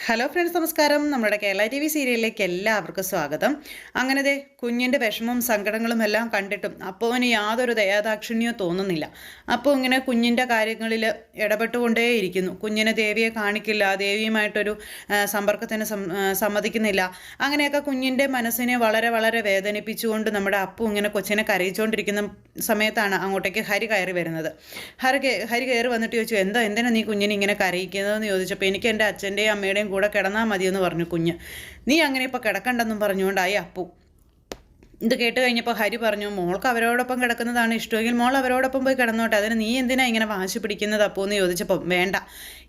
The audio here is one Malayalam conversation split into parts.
ഹലോ ഫ്രണ്ട്സ്, നമസ്കാരം. നമ്മുടെ കേരള ടി വി സീരിയലിലേക്ക് എല്ലാവർക്കും സ്വാഗതം. അങ്ങനത്തെ കുഞ്ഞിൻ്റെ വിഷമവും സങ്കടങ്ങളും എല്ലാം കണ്ടിട്ടും അപ്പുവിന് യാതൊരു ദയാദാക്ഷിണ്യോ തോന്നുന്നില്ല. അപ്പോൾ ഇങ്ങനെ കുഞ്ഞിൻ്റെ കാര്യങ്ങളിൽ ഇടപെട്ടുകൊണ്ടേയിരിക്കുന്നു. കുഞ്ഞിനെ ദേവിയെ കാണിക്കില്ല, ദേവിയുമായിട്ടൊരു സമ്പർക്കത്തിന് സമ്മതിക്കുന്നില്ല. അങ്ങനെയൊക്കെ കുഞ്ഞിൻ്റെ മനസ്സിനെ വളരെ വളരെ വേദനിപ്പിച്ചുകൊണ്ട് നമ്മുടെ അപ്പു ഇങ്ങനെ കൊച്ചിനെ കരയിച്ചുകൊണ്ടിരിക്കുന്ന സമയത്താണ് അങ്ങോട്ടേക്ക് ഹരി കയറി വരുന്നത്. ഹരി കയറി വന്നിട്ട് ചോദിച്ചു, എന്തിനാ നീ കുഞ്ഞിനെ ഇങ്ങനെ കരയിക്കുന്നതെന്ന് ചോദിച്ചപ്പോൾ, എനിക്ക് എൻ്റെ അച്ഛൻ്റെയും അമ്മയുടെയും കൂടെ കിടന്നാൽ മതിയെന്ന് പറഞ്ഞു കുഞ്ഞ്. നീ അങ്ങനെ ഇപ്പോൾ കിടക്കണ്ടെന്നും പറഞ്ഞുകൊണ്ടായി അപ്പു. ഇത് കേട്ട് കഴിഞ്ഞപ്പോൾ ഹരി പറഞ്ഞു, മോൾക്ക് അവരോടൊപ്പം കിടക്കുന്നതാണ് ഇഷ്ടമെങ്കിൽ മോൾ അവരോടൊപ്പം പോയി കിടന്നോട്ടെ, അതിന് നീ എന്തിനാ ഇങ്ങനെ വാശി പിടിക്കുന്നത് അപ്പൂ എന്ന് ചോദിച്ചപ്പോൾ, വേണ്ട,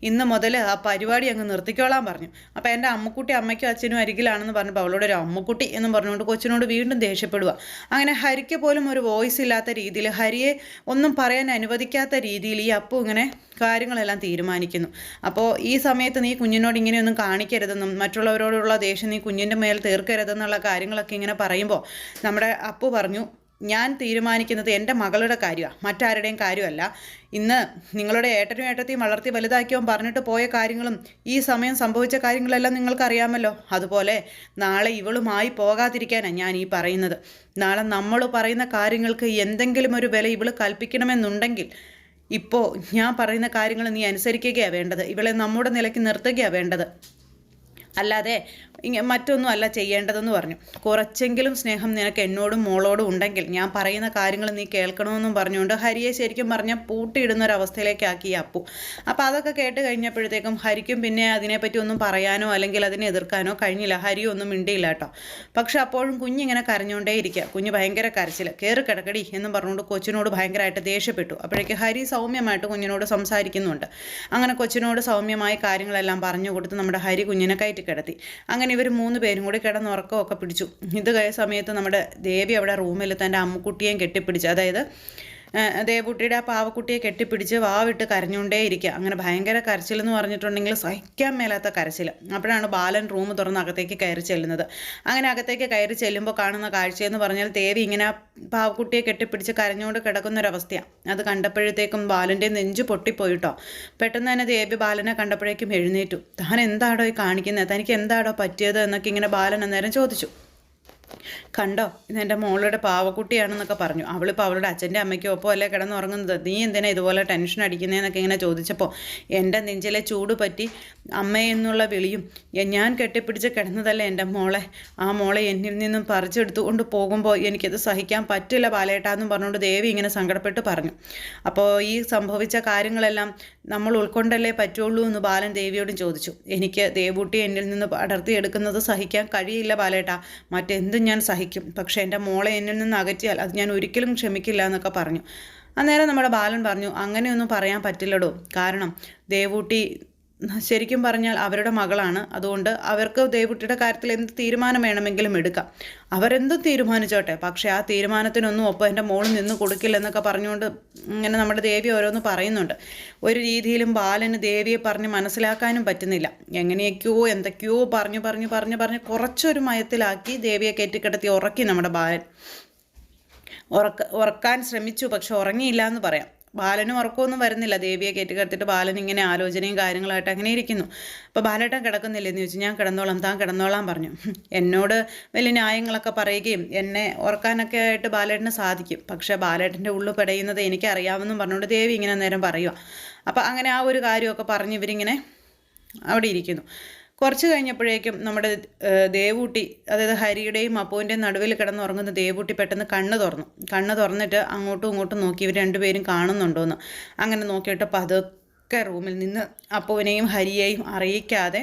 ഇന്ന് മുതൽ ആ പരിപാടി അങ്ങ് നിർത്തിക്കോളാൻ പറഞ്ഞു. അപ്പോൾ എൻ്റെ അമ്മക്കുട്ടി അമ്മയ്ക്കും അച്ഛനും അരികിലാണെന്ന് പറഞ്ഞപ്പോൾ അവളോട് ഒരു അമ്മക്കുട്ടി എന്നും പറഞ്ഞുകൊണ്ട് കൊച്ചിനോട് വീണ്ടും ദേഷ്യപ്പെടുക. അങ്ങനെ ഹരിക്ക് പോലും ഒരു വോയിസ് ഇല്ലാത്ത രീതിയിൽ, ഹരിയെ ഒന്നും പറയാൻ അനുവദിക്കാത്ത രീതിയിൽ ഈ അപ്പു ഇങ്ങനെ കാര്യങ്ങളെല്ലാം തീരുമാനിക്കുന്നു. അപ്പോൾ ഈ സമയത്ത് നീ കുഞ്ഞിനോട് ഇങ്ങനെയൊന്നും കാണിക്കരുതെന്നും മറ്റുള്ളവരോടുള്ള ദേഷ്യം നീ കുഞ്ഞിൻ്റെ മേൽ തീർക്കരുതെന്നുള്ള കാര്യങ്ങളൊക്കെ ഇങ്ങനെ പറയുമ്പോൾ നമ്മുടെ അപ്പു പറഞ്ഞു, ഞാൻ തീരുമാനിക്കുന്നത് എൻ്റെ മകളുടെ കാര്യമാണ്, മറ്റാരുടെയും കാര്യമല്ല. ഇന്ന് നിങ്ങളുടെ ഏട്ടനും ഏട്ടത്തെയും വളർത്തി വലുതാക്കിയോ പറഞ്ഞിട്ട് പോയ കാര്യങ്ങളും ഈ സമയം സംഭവിച്ച കാര്യങ്ങളെല്ലാം നിങ്ങൾക്കറിയാമല്ലോ. അതുപോലെ നാളെ ഇവളുമായി പോകാതിരിക്കാനാണ് ഞാൻ ഈ പറയുന്നത്. നാളെ നമ്മൾ പറയുന്ന കാര്യങ്ങൾക്ക് എന്തെങ്കിലും ഒരു വില ഇവൾ കൽപ്പിക്കണമെന്നുണ്ടെങ്കിൽ ഇപ്പോൾ ഞാൻ പറയുന്ന കാര്യങ്ങൾ നീ അനുസരിക്കുകയാണ് വേണ്ടത്. ഇവളെ നമ്മുടെ നിലയ്ക്ക് നിർത്തുകയാണ് വേണ്ടത്, അല്ലാതെ മറ്റൊന്നും അല്ല ചെയ്യേണ്ടതെന്ന് പറഞ്ഞു. കുറച്ചെങ്കിലും സ്നേഹം നിനക്ക് എന്നോടും മോളോടും ഉണ്ടെങ്കിൽ ഞാൻ പറയുന്ന കാര്യങ്ങൾ നീ കേൾക്കണമെന്നും പറഞ്ഞുകൊണ്ട് ഹരിയെ ശരിക്കും പറഞ്ഞാൽ പൂട്ടിയിടുന്നൊരവസ്ഥയിലേക്കാക്കി അപ്പു. അപ്പോൾ അതൊക്കെ കേട്ട് കഴിഞ്ഞപ്പോഴത്തേക്കും ഹരിക്കും പിന്നെ അതിനെപ്പറ്റി ഒന്നും പറയാനോ അല്ലെങ്കിൽ അതിനെ എതിർക്കാനോ കഴിഞ്ഞില്ല. ഹരി ഒന്നും മിണ്ടിയില്ല കേട്ടോ. പക്ഷെ അപ്പോഴും കുഞ്ഞിങ്ങനെ കരഞ്ഞുകൊണ്ടേയിരിക്കുക. കുഞ്ഞ് ഭയങ്കര കരച്ചിൽ. കയറി കിടക്കടി എന്നും പറഞ്ഞുകൊണ്ട് കൊച്ചിനോട് ഭയങ്കരമായിട്ട് ദേഷ്യപ്പെട്ടു. അപ്പോഴേക്ക് ഹരി സൗമ്യമായിട്ട് കുഞ്ഞിനോട് സംസാരിക്കുന്നുണ്ട്. അങ്ങനെ കൊച്ചിനോട് സൗമ്യമായ കാര്യങ്ങളെല്ലാം പറഞ്ഞു കൊടുത്ത് നമ്മുടെ ഹരി കുഞ്ഞിനെ കയറ്റി കിടത്തി. അങ്ങനെ ഇവർ 3 പേരും കൂടി കിടന്നുറക്കമൊക്കെ പിടിച്ചു. ഇത് കഴിഞ്ഞ സമയത്ത് നമ്മുടെ ദേവി അവിടെ റൂമിൽ തൻ്റെ അമ്മുക്കുട്ടിയെയും കെട്ടിപ്പിടിച്ച്, അതായത് ദേവുട്ടിയുടെ ആ പാവക്കുട്ടിയെ കെട്ടിപ്പിടിച്ച് വാവിട്ട് കരഞ്ഞുകൊണ്ടേയിരിക്കുക. അങ്ങനെ ഭയങ്കര കരച്ചിലെന്ന് പറഞ്ഞിട്ടുണ്ടെങ്കിൽ സഹിക്കാൻ മേലാത്ത കരച്ചിൽ. അപ്പോഴാണ് ബാലൻ റൂം തുറന്ന് അകത്തേക്ക് കയറി ചെല്ലുന്നത്. അങ്ങനെ അകത്തേക്ക് കയറി ചെല്ലുമ്പോൾ കാണുന്ന കാഴ്ചയെന്ന് പറഞ്ഞാൽ ദേവി ഇങ്ങനെ പാവക്കുട്ടിയെ കെട്ടിപ്പിടിച്ച് കരഞ്ഞുകൊണ്ട് കിടക്കുന്നൊരവസ്ഥയാണ്. അത് കണ്ടപ്പോഴത്തേക്കും ബാലൻ്റെ നെഞ്ച് പൊട്ടിപ്പോയിട്ടോ. പെട്ടെന്ന് തന്നെ ദേവി ബാലനെ കണ്ടപ്പോഴേക്കും എഴുന്നേറ്റു. താൻ എന്താടോ ഈ കാണിക്കുന്നത്, തനിക്ക് എന്താടോ പറ്റിയത് എന്നൊക്കെ ഇങ്ങനെ ബാലൻ അന്നേരം ചോദിച്ചു. കണ്ടോ, ഇതെൻ്റെ മോളുടെ പാവക്കുട്ടിയാണെന്നൊക്കെ പറഞ്ഞു. അവളിപ്പോൾ അവളുടെ അച്ഛൻ്റെ അമ്മയ്ക്കും ഒപ്പം അല്ലേ കിടന്നുറങ്ങുന്നത്, നീ എന്തിനാ ഇതുപോലെ ടെൻഷൻ അടിക്കുന്നതെന്നൊക്കെ ഇങ്ങനെ ചോദിച്ചപ്പോൾ, എൻ്റെ നെഞ്ചിലെ ചൂട് പറ്റി അമ്മയെന്നുള്ള വിളിയും ഞാൻ കെട്ടിപ്പിടിച്ച് കിടന്നതല്ലേ എൻ്റെ മോളെ, ആ മോളെ എന്നിൽ നിന്നും പറിച്ചെടുത്തുകൊണ്ട് പോകുമ്പോൾ എനിക്കത് സഹിക്കാൻ പറ്റില്ല ബാലേട്ടാന്നും പറഞ്ഞുകൊണ്ട് ദേവി ഇങ്ങനെ സങ്കടപ്പെട്ട് പറഞ്ഞു. അപ്പോൾ ഈ സംഭവിച്ച കാര്യങ്ങളെല്ലാം നമ്മൾ ഉൾക്കൊണ്ടല്ലേ പറ്റുള്ളൂ എന്ന് ബാലൻ ദേവിയോടും ചോദിച്ചു. എനിക്ക് ദേവൂട്ടി എന്നിൽ നിന്ന് അടർത്തിയെടുക്കുന്നത് സഹിക്കാൻ കഴിയില്ല ബാലേട്ടാ, മറ്റെന്തും ഞാൻ സഹിക്കും, പക്ഷേ എൻ്റെ മോളെ എന്നിൽ നിന്ന് അകറ്റിയാൽ അത് ഞാൻ ഒരിക്കലും ക്ഷമിക്കില്ല എന്നൊക്കെ പറഞ്ഞു. അന്നേരം നമ്മുടെ ബാലൻ പറഞ്ഞു, അങ്ങനെയൊന്നും പറയാൻ പറ്റില്ലടോ, കാരണം ദേവൂട്ടി ശരിക്കും പറഞ്ഞാൽ അവരുടെ മകളാണ്. അതുകൊണ്ട് അവർക്ക് ദേവുട്ടിയുടെ കാര്യത്തിൽ എന്ത് തീരുമാനം വേണമെങ്കിലും എടുക്കാം, അവരെന്തും തീരുമാനിച്ചോട്ടെ, പക്ഷേ ആ തീരുമാനത്തിനൊന്നും ഒപ്പം എൻ്റെ മോളിൽ നിന്ന് കൊടുക്കില്ലെന്നൊക്കെ പറഞ്ഞുകൊണ്ട് ഇങ്ങനെ നമ്മുടെ ദേവി ഓരോന്ന് പറയുന്നുണ്ട്. ഒരു രീതിയിലും ബാലന് ദേവിയെ പറഞ്ഞ് മനസ്സിലാക്കാനും പറ്റുന്നില്ല. എങ്ങനെയൊക്കെയോ എന്തൊക്കെയോ പറഞ്ഞ് കുറച്ചൊരു മയത്തിലാക്കി ദേവിയെ കയറ്റിക്കിടത്തി ഉറക്കി നമ്മുടെ ബാലൻ. ഉറക്കാൻ ശ്രമിച്ചു, പക്ഷെ ഉറങ്ങിയില്ല എന്ന് പറയാം. ബാലനും ഉറക്കമൊന്നും വരുന്നില്ല. ദേവിയെ കയറ്റി കിടത്തിയിട്ട് ബാലൻ ഇങ്ങനെ ആലോചനയും കാര്യങ്ങളായിട്ട് അങ്ങനെ ഇരിക്കുന്നു. അപ്പോൾ ബാലേട്ടൻ കിടക്കുന്നില്ലെന്ന് ചോദിച്ചു. ഞാൻ കിടന്നോളാം, താൻ കിടന്നോളാം പറഞ്ഞു. എന്നോട് വലിയ ന്യായങ്ങളൊക്കെ പറയുകയും എന്നെ ഉറക്കാനൊക്കെ ആയിട്ട് ബാലേട്ടന് സാധിക്കും, പക്ഷേ ബാലേട്ടൻ്റെ ഉള്ളു പെടയുന്നത് എനിക്കറിയാമെന്നും പറഞ്ഞുകൊണ്ട് ദേവി ഇങ്ങനെ നേരം പറയുക. അപ്പോൾ അങ്ങനെ ആ ഒരു കാര്യമൊക്കെ പറഞ്ഞ് ഇവരിങ്ങനെ അവിടെ ഇരിക്കുന്നു. കുറച്ച് കഴിഞ്ഞപ്പോഴേക്കും നമ്മുടെ ദേവൂട്ടി, അതായത് ഹരിയുടെയും അപ്പുവിൻ്റെയും നടുവിൽ കിടന്നുറങ്ങുന്ന ദേവൂട്ടി പെട്ടെന്ന് കണ്ണ് തുറന്നിട്ട് അങ്ങോട്ടും ഇങ്ങോട്ടും നോക്കി ഇവർ രണ്ടുപേരും കാണുന്നുണ്ടോയെന്ന്. അങ്ങനെ നോക്കിയിട്ട് പതുക്കെ റൂമിൽ നിന്ന് അപ്പുവിനെയും ഹരിയെയും അറിയിക്കാതെ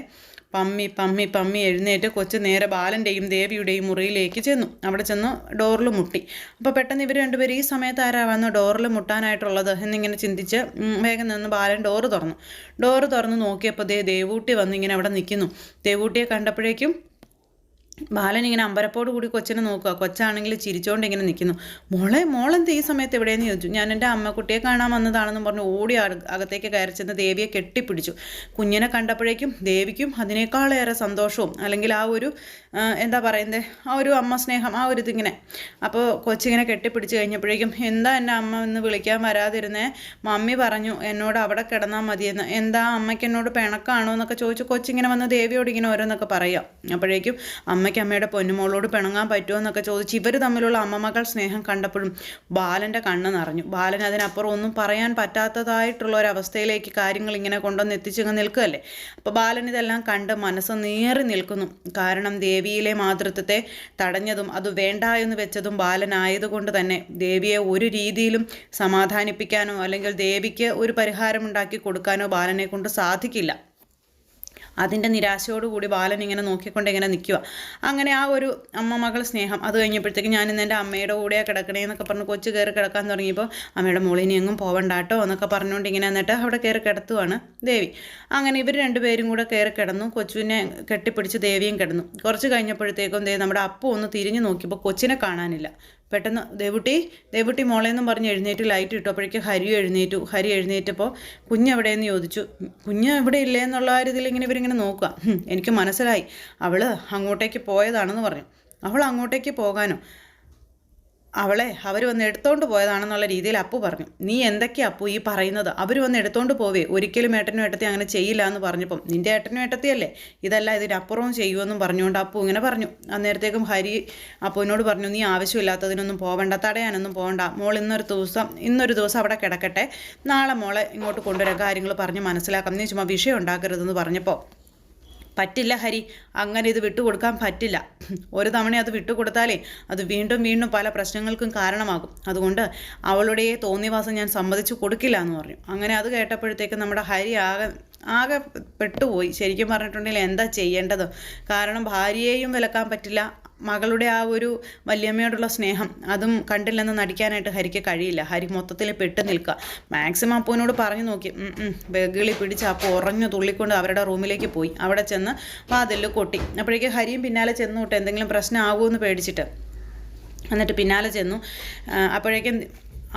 പമ്മി എഴുന്നേറ്റ് കൊച്ച് നേരെ ബാലൻ്റെയും ദേവിയുടെയും മുറിയിലേക്ക് ചെന്നു. അവിടെ ചെന്ന് ഡോറിൽ മുട്ടി. അപ്പോൾ പെട്ടെന്ന് ഇവർ രണ്ടുപേരും ഈ സമയത്ത് ആരാ വന്നു ഡോറിൽ മുട്ടാനായിട്ടുള്ളത് എന്നിങ്ങനെ ചിന്തിച്ച് വേഗം നിന്ന് ബാലൻ ഡോറ് തുറന്നു നോക്കിയപ്പോൾ ദേവൂട്ടി വന്ന് ഇങ്ങനെ അവിടെ നിൽക്കുന്നു. ദേവൂട്ടിയെ കണ്ടപ്പോഴേക്കും ബാലൻ ഇങ്ങനെ അമ്പരപ്പോട് കൂടി കൊച്ചിനെ നോക്കുക. കൊച്ചാണെങ്കിൽ ചിരിച്ചുകൊണ്ട് ഇങ്ങനെ നിൽക്കുന്നു. മോളെന്ത് ഈ സമയത്ത് എവിടെയെന്ന് ചോദിച്ചു. ഞാൻ എൻ്റെ അമ്മക്കുട്ടിയെ കാണാൻ വന്നതാണെന്ന് പറഞ്ഞ് ഓടി അകത്തേക്ക് കയറി ചെന്ന് ദേവിയെ കെട്ടിപ്പിടിച്ചു. കുഞ്ഞിനെ കണ്ടപ്പോഴേക്കും ദേവിക്കും അതിനേക്കാളേറെ സന്തോഷവും അല്ലെങ്കിൽ ആ ഒരു എന്താ പറയുന്നത്, ആ ഒരു അമ്മ സ്നേഹം, ആ ഒരു ഇതിങ്ങനെ. അപ്പോൾ കൊച്ചിങ്ങനെ കെട്ടിപ്പിടിച്ച് കഴിഞ്ഞപ്പോഴേക്കും എന്താ എൻ്റെ അമ്മ എന്ന് വിളിക്കാൻ വരാതിരുന്നേ, മമ്മി പറഞ്ഞു എന്നോട് അവിടെ കിടന്നാൽ മതിയെന്ന്. എന്താ അമ്മയ്ക്ക് എന്നോട് പിണക്കാണോ എന്നൊക്കെ ചോദിച്ചു കൊച്ചിങ്ങനെ വന്ന് ദേവിയോട് ഇങ്ങനെ ഓരോന്നൊക്കെ പറയാം. അപ്പോഴേക്കും അമ്മയ്ക്ക് അമ്മയുടെ പൊന്നുമോളോട് പിണങ്ങാൻ പറ്റുമോ എന്നൊക്കെ ചോദിച്ച് ഇവർ തമ്മിലുള്ള അമ്മമകൾ സ്നേഹം കണ്ടപ്പോഴും ബാലൻ്റെ കണ്ണ് നിറഞ്ഞു. ബാലൻ അതിനപ്പുറം ഒന്നും പറയാൻ പറ്റാത്തതായിട്ടുള്ള ഒരവസ്ഥയിലേക്ക് കാര്യങ്ങൾ ഇങ്ങനെ കൊണ്ടുവന്ന് എത്തിച്ചങ്ങ് നിൽക്കുകയല്ലേ. അപ്പോൾ ബാലൻ ഇതെല്ലാം കണ്ട് മനസ്സ് നീറി നിൽക്കുന്നു. കാരണം ദേവിയിലെ മാതൃത്വത്തെ തടഞ്ഞതും അത് വേണ്ട എന്ന് വെച്ചതും ബാലനായതുകൊണ്ട് തന്നെ ദേവിയെ ഒരു രീതിയിലും സമാധാനിപ്പിക്കാനോ അല്ലെങ്കിൽ ദേവിക്ക് ഒരു പരിഹാരമുണ്ടാക്കി കൊടുക്കാനോ ബാലനെ കൊണ്ട് സാധിക്കില്ല. അതിൻ്റെ നിരാശയോടുകൂടി ബാലൻ ഇങ്ങനെ നോക്കിക്കൊണ്ട് ഇങ്ങനെ നിൽക്കുക. അങ്ങനെ ആ ഒരു അമ്മ മകൾ സ്നേഹം അത് കഴിഞ്ഞപ്പോഴത്തേക്ക് ഞാൻ ഇന്ന് എൻ്റെ അമ്മയുടെ കൂടെയാണ് കിടക്കണേ എന്നൊക്കെ പറഞ്ഞ് കൊച്ചു കയറി കിടക്കാൻ തുടങ്ങിയപ്പോൾ അമ്മയുടെ മോളിനി എങ്ങും പോവണ്ടാട്ടോ എന്നൊക്കെ പറഞ്ഞുകൊണ്ട് ഇങ്ങനെ എന്നിട്ട് അവിടെ കയറി കിടത്തുവാണ് ദേവി. അങ്ങനെ ഇവർ രണ്ടുപേരും കൂടെ കയറി കിടന്നു. കൊച്ചുവിനെ കെട്ടിപ്പിടിച്ച് ദേവിയും കിടന്നു. കുറച്ച് കഴിഞ്ഞപ്പോഴത്തേക്കും നമ്മുടെ അപ്പു ഒന്ന് തിരിഞ്ഞു നോക്കിയപ്പോൾ കൊച്ചിനെ കാണാനില്ല. പെട്ടെന്ന് ദേവുട്ടി മോളേന്നും പറഞ്ഞ് എഴുന്നേറ്റ് ലൈറ്റ് ഇട്ടു. അപ്പോഴേക്ക് ഹരി എഴുന്നേറ്റപ്പോൾ കുഞ്ഞെവിടെയെന്ന് ചോദിച്ചു. കുഞ്ഞ് ഇവിടെ ഇല്ലേ എന്നുള്ള കാര്യത്തിൽ ഇങ്ങനെ ഇവരിങ്ങനെ നോക്കുക. എനിക്ക് മനസ്സിലായി അവൾ അങ്ങോട്ടേക്ക് പോയതാണെന്ന് പറഞ്ഞു. അവൾ അങ്ങോട്ടേക്ക് പോകാനോ? അവർ വന്ന് എടുത്തോണ്ട് പോയതാണെന്നുള്ള രീതിയിൽ അപ്പു പറഞ്ഞു. നീ എന്തൊക്കെയാ അപ്പു ഈ പറയുന്നത്? അവർ വന്ന് എടുത്തോണ്ട് പോവേ, ഒരിക്കലും ഏട്ടനും ഏട്ടത്തി അങ്ങനെ ചെയ്യില്ല എന്ന് പറഞ്ഞപ്പം നിൻ്റെ ഏട്ടനും ഏട്ടത്തിയല്ലേ, ഇതല്ല ഇതിനപ്പുറവും ചെയ്യുമെന്നും പറഞ്ഞുകൊണ്ട് അപ്പു ഇങ്ങനെ പറഞ്ഞു. അന്നേരത്തേക്കും ഹരി അപ്പുവിനോട് പറഞ്ഞു, നീ ആവശ്യമില്ലാത്തതിനൊന്നും പോവണ്ട, തടയാനൊന്നും പോകണ്ട, മോൾ ഇന്നൊരു ദിവസം അവിടെ കിടക്കട്ടെ, നാളെ മോളെ ഇങ്ങോട്ട് കൊണ്ടുവരാൻ കാര്യങ്ങൾ പറഞ്ഞ് മനസ്സിലാക്കാം, നീ ചുമ്മാ വിഷയം ഉണ്ടാക്കരുതെന്ന് പറഞ്ഞപ്പോൾ പറ്റില്ല ഹരി, അങ്ങനെ ഇത് വിട്ടുകൊടുക്കാൻ പറ്റില്ല. ഒരു തവണ അത് വിട്ടുകൊടുത്താലേ അത് വീണ്ടും വീണ്ടും പല പ്രശ്നങ്ങൾക്കും കാരണമാകും. അതുകൊണ്ട് അവളുടെ തോന്നിവാസം ഞാൻ സമ്മതിച്ചു കൊടുക്കില്ല എന്ന് പറഞ്ഞു. അങ്ങനെ അത് കേട്ടപ്പോഴത്തേക്ക് നമ്മുടെ ഹരി ആകെ പെട്ടുപോയി. ശരിക്കും പറഞ്ഞിട്ടുണ്ടെങ്കിൽ എന്താ ചെയ്യേണ്ടത്? കാരണം ഭാര്യയെയും വിലക്കാൻ പറ്റില്ല, മകളുടെ ആ ഒരു വല്യമ്മയോടുള്ള സ്നേഹം അതും കണ്ടില്ലെന്ന് നടിക്കാനായിട്ട് ഹരിക്ക് കഴിയില്ല. ഹരി മൊത്തത്തിൽ പെട്ട് നിൽക്കുക. മാക്സിമം അപ്പുവിനോട് പറഞ്ഞു നോക്കി. ബഗിളി പിടിച്ച് അപ്പോൾ ഉറഞ്ഞു തുള്ളിക്കൊണ്ട് അവരുടെ റൂമിലേക്ക് പോയി. അവിടെ ചെന്ന് വാതിലിൽ കൊട്ടി. അപ്പോഴേക്ക് ഹരിയും പിന്നാലെ ചെന്നു വിട്ട് എന്തെങ്കിലും പ്രശ്നം ആകുമെന്ന് പേടിച്ചിട്ട്. എന്നിട്ട് പിന്നാലെ ചെന്നു. അപ്പോഴേക്കും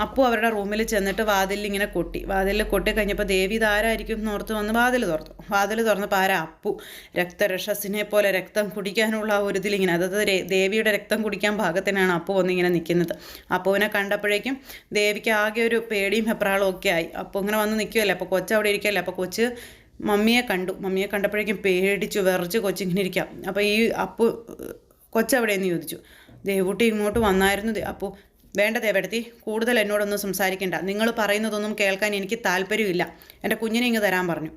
അപ്പു അവരുടെ റൂമിൽ ചെന്നിട്ട് വാതിലിൽ ഇങ്ങനെ വാതിലിൽ കൊട്ടി കഴിഞ്ഞപ്പോൾ ദേവി ഇതാരായിരിക്കും എന്നോർത്ത് വന്ന് വാതിൽ തുറന്നപ്പോൾ ആരാ? അപ്പു. രക്തരക്ഷസിനെ പോലെ രക്തം കുടിക്കാനുള്ള ഒരു ഇതിലിങ്ങനെ, അതായത് ദേവിയുടെ രക്തം കുടിക്കാൻ ഭാഗത്തിനാണ് അപ്പു വന്നിങ്ങനെ നിൽക്കുന്നത്. അപ്പുവിനെ കണ്ടപ്പോഴേക്കും ദേവിക്ക് ആകെ ഒരു പേടിയും വെപ്രാളും ഒക്കെ ആയി. അപ്പോൾ ഇങ്ങനെ വന്ന് നിൽക്കുമല്ലേ. അപ്പോൾ കൊച്ച് അവിടെ ഇരിക്കുകയല്ലേ. അപ്പോൾ കൊച്ച് മമ്മിയെ കണ്ടപ്പോഴേക്കും പേടിച്ചു വിറച്ച് കൊച്ചിങ്ങനെ ഇരിക്കാം. അപ്പോൾ ഈ അപ്പു കൊച്ചെവിടെയെന്ന് ചോദിച്ചു. ദേവുട്ടി ഇങ്ങോട്ട് വന്നായിരുന്നു. അപ്പോൾ വേണ്ട ദേവടത്തി, കൂടുതൽ എന്നോടൊന്നും സംസാരിക്കേണ്ട, നിങ്ങൾ പറയുന്നതൊന്നും കേൾക്കാൻ എനിക്ക് താല്പര്യമില്ല, എൻ്റെ കുഞ്ഞിനെ ഇങ്ങ് തരാൻ പറഞ്ഞു.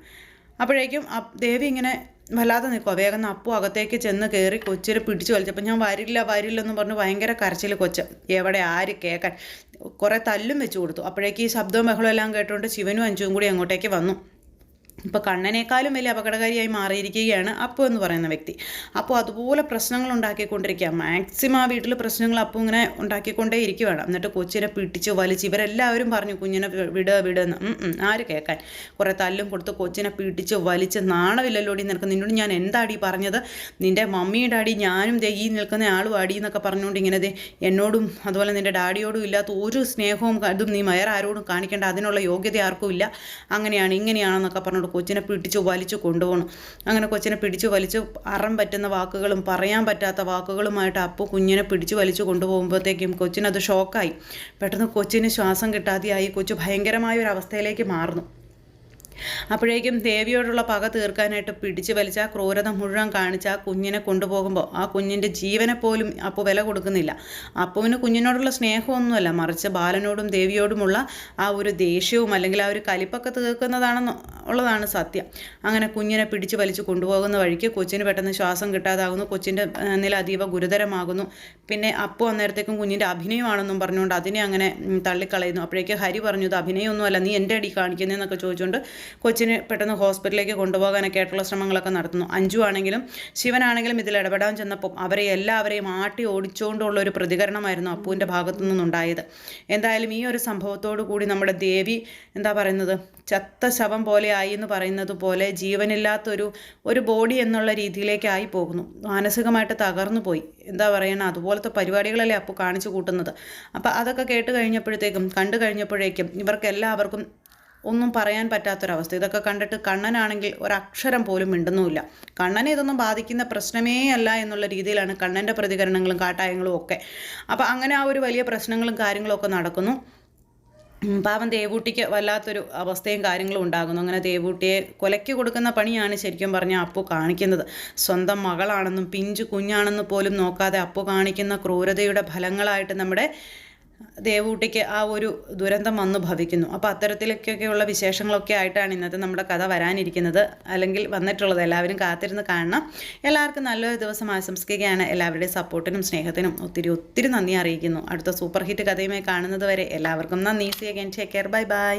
അപ്പോഴേക്കും ദേവി ഇങ്ങനെ വല്ലാതെ നിൽക്കുക. വേഗം അപ്പു അകത്തേക്ക് ചെന്ന് കയറി കൊച്ചിനെ പിടിച്ചു വലിച്ചപ്പോൾ ഞാൻ വരില്ലെന്ന് പറഞ്ഞ് ഭയങ്കര കരച്ചിൽ. കൊച്ച് എവിടെ ആര് കേൾക്കാൻ, കുറേ തല്ലും വെച്ച് കൊടുത്തു. അപ്പോഴേക്ക് ഈ ശബ്ദവും ബഹളവും എല്ലാം കേട്ടുകൊണ്ട് ശിവനും അഞ്ചും കൂടി അങ്ങോട്ടേക്ക് വന്നു. ഇപ്പോൾ കണ്ണനേക്കാളും വലിയ അപകടകാരിയായി മാറിയിരിക്കുകയാണ് അപ്പു എന്ന് പറയുന്ന വ്യക്തി. അപ്പോൾ അതുപോലെ പ്രശ്നങ്ങൾ ഉണ്ടാക്കിക്കൊണ്ടിരിക്കുക. മാക്സിമം ആ വീട്ടിൽ പ്രശ്നങ്ങൾ അപ്പു ഇങ്ങനെ ഉണ്ടാക്കിക്കൊണ്ടേ ഇരിക്കുകയാണ്. എന്നിട്ട് കൊച്ചിനെ പിടിച്ച് വലിച്ച് ഇവരെല്ലാവരും പറഞ്ഞു കുഞ്ഞിനെ വിടുന്ന്. ആര് കേൾക്കാൻ. കുറേ തല്ലും കൊടുത്ത് കൊച്ചിനെ പിടിച്ച് വലിച്ച് നാണമില്ലല്ലോടി നിനക്ക്, നിന്നോട് ഞാൻ എന്താടി പറഞ്ഞത്, നിൻ്റെ മമ്മിയുടെ അടി ഞാനും ഈ നിൽക്കുന്ന ആളും അടി എന്നൊക്കെ പറഞ്ഞുകൊണ്ട് ഇങ്ങനെ എന്നോടും അതുപോലെ നിൻ്റെ ഡാഡിയോടും ഇല്ലാത്ത ഒരു സ്നേഹവും അതും നീ വേറെ ആരോടും കാണിക്കേണ്ട, അതിനുള്ള യോഗ്യത ആർക്കും ഇല്ല, അങ്ങനെയാണ് ഇങ്ങനെയാണെന്നൊക്കെ പറഞ്ഞു കൊച്ചിനെ പിടിച്ചു വലിച്ചു കൊണ്ടുപോകണം. അങ്ങനെ കൊച്ചിനെ പിടിച്ചു വലിച്ച് അറം പറ്റുന്ന വാക്കുകളും പറയാൻ പറ്റാത്ത വാക്കുകളുമായിട്ട് അപ്പു കുഞ്ഞിനെ പിടിച്ചു വലിച്ചു കൊണ്ടുപോകുമ്പോഴത്തേക്കും കൊച്ചിനത് ഷോക്കായി. പെട്ടെന്ന് കൊച്ചിന് ശ്വാസം കിട്ടാതെയായി. കൊച്ചു ഭയങ്കരമായ ഒരു അവസ്ഥയിലേക്ക് മാറുന്നു. അപ്പോഴേക്കും ദേവിയോടുള്ള പക തീർക്കാനായിട്ട് പിടിച്ചു വലിച്ച ആ ക്രൂരത മുഴുവൻ കാണിച്ച് ആ കുഞ്ഞിനെ കൊണ്ടുപോകുമ്പോൾ ആ കുഞ്ഞിൻ്റെ ജീവനെ പോലും അപ്പോൾ വില കൊടുക്കുന്നില്ല. അപ്പുവിന് കുഞ്ഞിനോടുള്ള സ്നേഹമൊന്നുമല്ല, മറിച്ച് ബാലനോടും ദേവിയോടുമുള്ള ആ ഒരു ദേഷ്യവും അല്ലെങ്കിൽ ആ ഒരു കലിപ്പൊക്കെ ഉള്ളതാണ് സത്യം. അങ്ങനെ കുഞ്ഞിനെ പിടിച്ചു വലിച്ചു കൊണ്ടുപോകുന്ന വഴിക്ക് കൊച്ചിന് പെട്ടെന്ന് ശ്വാസം കിട്ടാതാകുന്നു. കൊച്ചിൻ്റെ നില അതീവ ഗുരുതരമാകുന്നു. പിന്നെ അപ്പു അന്നേരത്തേക്കും കുഞ്ഞിൻ്റെ അഭിനയമാണെന്നും പറഞ്ഞുകൊണ്ട് അതിനെ അങ്ങനെ തള്ളിക്കളയുന്നു. അപ്പോഴേക്ക് ഹരി പറഞ്ഞു, ഇത് അഭിനയമൊന്നുമല്ല, നീ എൻ്റെ അടി കാണിക്കുന്നതെന്നൊക്കെ ചോദിച്ചുകൊണ്ട് കൊച്ചിനെ പെട്ടെന്ന് ഹോസ്പിറ്റലിലേക്ക് കൊണ്ടുപോകാനൊക്കെ ആയിട്ടുള്ള ശ്രമങ്ങളൊക്കെ നടത്തുന്നു. അഞ്ജു ആണെങ്കിലും ശിവനാണെങ്കിലും ഇതിൽ ഇടപെടാൻ ചെന്നപ്പോൾ അവരെ എല്ലാവരെയും ആട്ടി ഓടിച്ചുകൊണ്ടുള്ള ഒരു പ്രതികരണമായിരുന്നു അപ്പുവിൻ്റെ ഭാഗത്തു നിന്നുണ്ടായത്. എന്തായാലും ഈ ഒരു സംഭവത്തോടു കൂടി നമ്മുടെ ദേവി എന്താ പറയുന്നത്, ചത്ത ശവം പോലെ ആയി എന്ന് പറയുന്നത് പോലെ ജീവനില്ലാത്തൊരു ബോഡി എന്നുള്ള രീതിയിലേക്കായി പോകുന്നു. മാനസികമായിട്ട് തകർന്നു പോയി. എന്താ പറയണ, അതുപോലത്തെ പരിപാടികളല്ലേ അപ്പു കാണിച്ചു കൂട്ടുന്നത്. അപ്പം അതൊക്കെ കേട്ട് കഴിഞ്ഞപ്പോഴത്തേക്കും കണ്ടു കഴിഞ്ഞപ്പോഴേക്കും ഇവർക്കെല്ലാവർക്കും ഒന്നും പറയാൻ പറ്റാത്തൊരവസ്ഥ. ഇതൊക്കെ കണ്ടിട്ട് കണ്ണനാണെങ്കിൽ ഒരക്ഷരം പോലും മിണ്ടുന്നുമില്ല. കണ്ണനെ ഇതൊന്നും ബാധിക്കുന്ന പ്രശ്നമേ അല്ല എന്നുള്ള രീതിയിലാണ് കണ്ണൻ്റെ പ്രതികരണങ്ങളും കാട്ടായങ്ങളും ഒക്കെ. അപ്പം അങ്ങനെ ആ ഒരു വലിയ പ്രശ്നങ്ങളും കാര്യങ്ങളും ഒക്കെ നടക്കുന്നു. പാവം ദേവൂട്ടിക്ക് വല്ലാത്തൊരു അവസ്ഥയും കാര്യങ്ങളും ഉണ്ടാകുന്നു. അങ്ങനെ ദേവൂട്ടിയെ കൊലയ്ക്ക് കൊടുക്കുന്ന പണിയാണ് ശരിക്കും പറഞ്ഞാൽ അപ്പു കാണിക്കുന്നത്. സ്വന്തം മകളാണെന്നും പിഞ്ചു കുഞ്ഞാണെന്ന് പോലും നോക്കാതെ അപ്പു കാണിക്കുന്ന ക്രൂരതയുടെ ഫലങ്ങളായിട്ട് നമ്മുടെ ദേവൂട്ടിക്ക് ആ ഒരു ദുരന്തം വന്നു ഭവിക്കുന്നു. അപ്പോൾ അത്തരത്തിലേക്കൊക്കെയുള്ള വിശേഷങ്ങളൊക്കെ ആയിട്ടാണ് ഇന്നത്തെ നമ്മുടെ കഥ വരാനിരിക്കുന്നത്, അല്ലെങ്കിൽ വന്നിട്ടുള്ളത്. എല്ലാവരും കാത്തിരുന്ന് കാണണം. എല്ലാവർക്കും നല്ലൊരു ദിവസം ആശംസിക്കുകയാണ്. എല്ലാവരുടെയും സപ്പോർട്ടിനും സ്നേഹത്തിനും ഒത്തിരി നന്ദി അറിയിക്കുന്നു. അടുത്ത സൂപ്പർ ഹിറ്റ് കഥയുമായി കാണുന്നത് വരെ എല്ലാവർക്കും നന്ദി. See again. Take care. Bye by.